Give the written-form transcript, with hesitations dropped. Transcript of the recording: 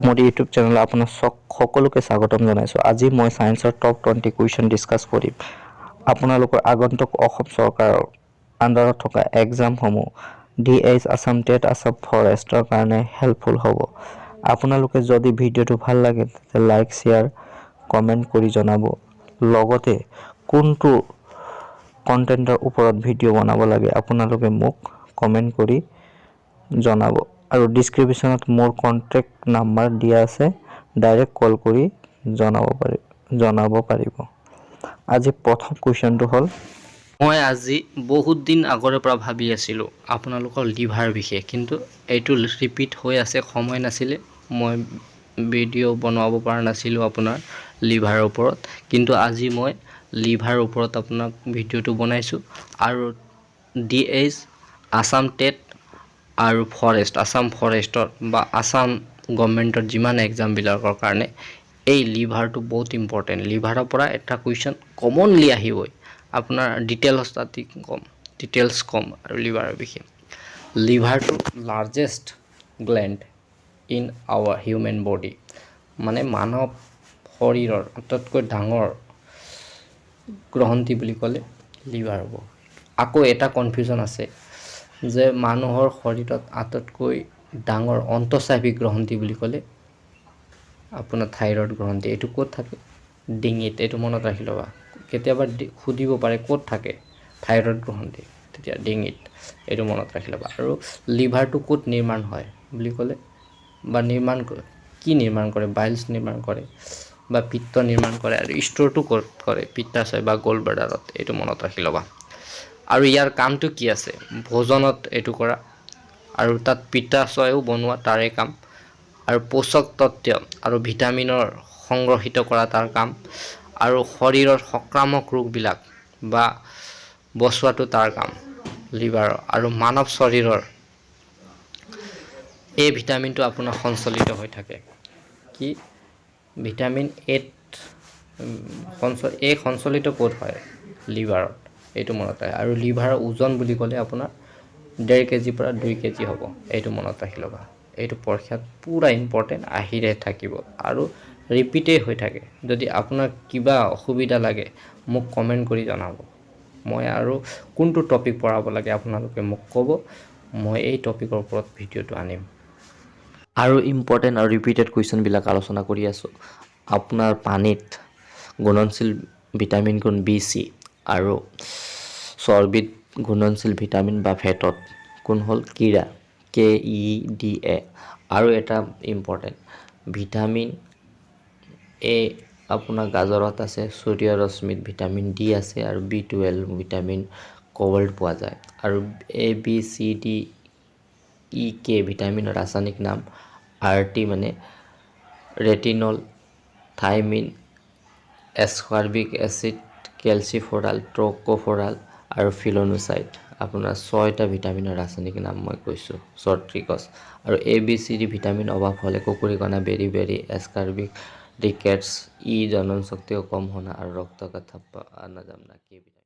মোৰ YouTube channel আপোনাৰ সকলোকে স্বাগতম জনাইছোঁ। আজি মই সায়েন্সৰ টপ 20 কুৱেশ্যন ডিছকাছ কৰিম। আপোনালোকৰ আগন্তুক অসম চৰকাৰৰ আণ্ডাৰত থকা এক্সামসমূহ DH আছাম টেট আছাম ফৰেষ্টৰ কাৰণে হেল্পফুল হ'ব। আপোনালোকে যদি ভিডিঅ'টো ভাল লাগে তেন্তে লাইক শ্বেয়াৰ কমেণ্ট কৰি জনাব। লগতে কোনটো কণ্টেণ্টৰ ওপৰত ভিডিঅ' বনাব লাগে আপোনালোকে মোক কমেণ্ট কৰি জনাব। আৰু ডিছক্ৰিপশ্যনত মোৰ কণ্টেক্ট নাম্বাৰ দিয়া আছে, ডাইৰেক্ট কল কৰি জনাব পাৰিব। আজি প্ৰথম কুৱেশ্যনটো হ'ল, মই আজি বহুত দিন আগৰে পৰা ভাবি আছিলোঁ আপোনালোকৰ লিভাৰ বিষয়ে, কিন্তু এইটো ৰিপিট হৈ আছে, সময় নাছিলে, মই ভিডিঅ' বনাব পৰা নাছিলোঁ আপোনাৰ লিভাৰৰ ওপৰত, কিন্তু আজি মই লিভাৰৰ ওপৰত আপোনাক ভিডিঅ'টো বনাইছোঁ। আৰু DH আছাম টেট আৰু ফৰেষ্ট, আছাম ফৰেষ্টৰ বা আছাম গভৰ্ণমেণ্টৰ যিমান এক্সামবিলাকৰ কাৰণে এই লিভাৰটো বহুত ইম্পৰ্টেণ্ট। লিভাৰৰ পৰা এটা কুৱেশ্যন কমনলি আহিবই, আপোনাৰ ডিটেইলছ কম আৰু লিভাৰৰ বিষয়ে। লিভাৰটো largest gland in our human body, মানে মানৱ শৰীৰৰ আটাইতকৈ ডাঙৰ গ্ৰন্থি বুলি ক'লে লিভাৰ হ'ব। আকৌ এটা কনফিউজন আছে যে মানুহৰ শৰীৰত আটাইতকৈ ডাঙৰ অন্তঃস্ৰাৱিক গ্ৰন্থি বুলি ক'লে আপোনাৰ থাইৰয়ড গ্ৰন্থি। এইটো ক'ত থাকে? ডিঙিত। এইটো মনত ৰাখি ল'বা। কেতিয়াবা সুধিব পাৰে ক'ত থাকে থাইৰয়ড গ্ৰন্থি, তেতিয়া ডিঙিত। এইটো মনত ৰাখি ল'বা। আৰু লিভাৰটো ক'ত নিৰ্মাণ হয় বুলি ক'লে, বা কি নিৰ্মাণ কৰে? বাইলছ নিৰ্মাণ কৰে বা পিত্ত নিৰ্মাণ কৰে। আৰু ষ্ট'ৰটো ক'ত কৰে? পিত্তাশয় বা গ'ল্ড ব্লাডাৰত। এইটো মনত ৰাখি ল'বা। আৰু ইয়াৰ কামটো কি আছে? ভোজনত এইটো কৰা, আৰু তাত পিত্তাশয়ও বনোৱা তাৰে কাম, আৰু পোষক তত্ত্ব আৰু ভিটামিনৰ সংগ্ৰহিত কৰা তাৰ কাম, আৰু শৰীৰৰ সংক্ৰামক ৰোগবিলাক বা বচোৱাটো তাৰ কাম লিভাৰৰ। আৰু মানৱ শৰীৰৰ এই ভিটামিনটো আপোনাৰ সঞ্চালিত হৈ থাকে। কি ভিটামিন এ সঞ্চালিত ক'ত হয়? লিভাৰত। এইটো মনত ৰাখে। আৰু লিভাৰৰ ওজন বুলি ক'লে আপোনাৰ 1.5 কেজিৰ পৰা 2 কেজি হ'ব। এইটো মনত ৰাখি ল'বা। এইটো পৰীক্ষাত পূৰা ইম্পৰ্টেণ্ট আহিয়ে থাকিব আৰু ৰিপিটেই হৈ থাকে। যদি আপোনাৰ কিবা অসুবিধা লাগে মোক কমেণ্ট কৰি জনাব। মই আৰু কোনটো টপিক পঢ়াব লাগে আপোনালোকে মোক ক'ব, মই এই টপিকৰ ওপৰত ভিডিঅ'টো আনিম। আৰু ইম্পৰ্টেণ্ট আৰু ৰিপিটেড কুৱেশ্যনবিলাক আলোচনা কৰি আছোঁ। আপোনাৰ পানীত ঘুলনশীল ভিটামিন কোন? B, C। আৰু চৰ্বিত ঘুলনশীল ভিটামিন বা ফেটত কোন হ'ল? কিৰা, KEDA। আৰু এটা ইম্পৰ্টেণ্ট ভিটামিন এ আপোনাৰ গাজৰত আছে, সূৰ্য ৰশ্মিত ভিটামিন D আছে, আৰু B12 ভিটামিন কোবাল্ট পোৱা যায়। আৰু ABCDEK ভিটামিনৰ ৰাসায়নিক নাম RT মানে ৰেটিনল, থাইমিন, এছকাৰ্বিক এচিড, কেলচিফেৰল, ট্ৰকোফেৰল আৰু ফিলনোচাইড। আপোনাৰ 6টা ভিটামিনৰ ৰাসায়নিক নাম মই কৈছোঁ, শ্বৰ্ট ট্ৰিকছ। আৰু ABCD ভিটামিন অভাৱ হ'লে কুকুৰীকণা, বেৰি, এছকাৰ্বিক, ৰিকেটছ, জনন শক্তিও কম হোৱা আৰু ৰক্তচাপ নাযাম না কি ভিটামিন।